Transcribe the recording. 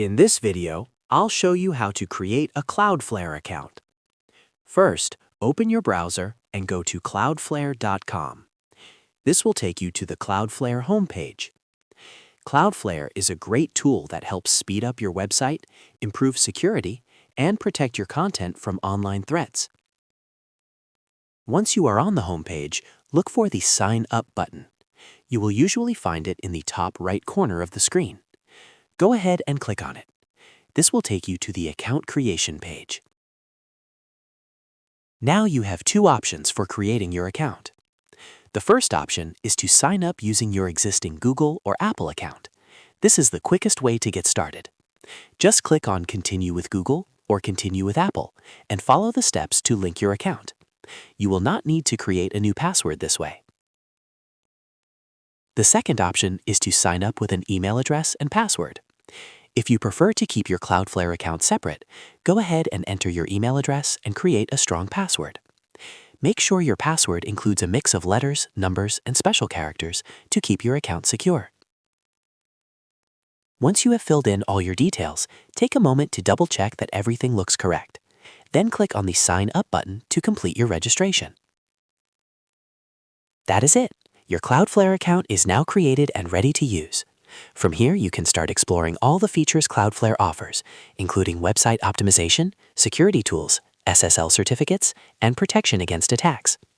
In this video, I'll show you how to create a Cloudflare account. First, open your browser and go to cloudflare.com. This will take you to the Cloudflare homepage. Cloudflare is a great tool that helps speed up your website, improve security, and protect your content from online threats. Once you are on the homepage, look for the Sign Up button. You will usually find it in the top right corner of the screen. Go ahead and click on it. This will take you to the account creation page. Now you have two options for creating your account. The first option is to sign up using your existing Google or Apple account. This is the quickest way to get started. Just click on Continue with Google or Continue with Apple and follow the steps to link your account. You will not need to create a new password this way. The second option is to sign up with an email address and password. If you prefer to keep your Cloudflare account separate, go ahead and enter your email address and create a strong password. Make sure your password includes a mix of letters, numbers, and special characters to keep your account secure. Once you have filled in all your details, take a moment to double-check that everything looks correct. Then click on the Sign Up button to complete your registration. That is it. Your Cloudflare account is now created and ready to use. From here, you can start exploring all the features Cloudflare offers, including website optimization, security tools, SSL certificates, and protection against attacks.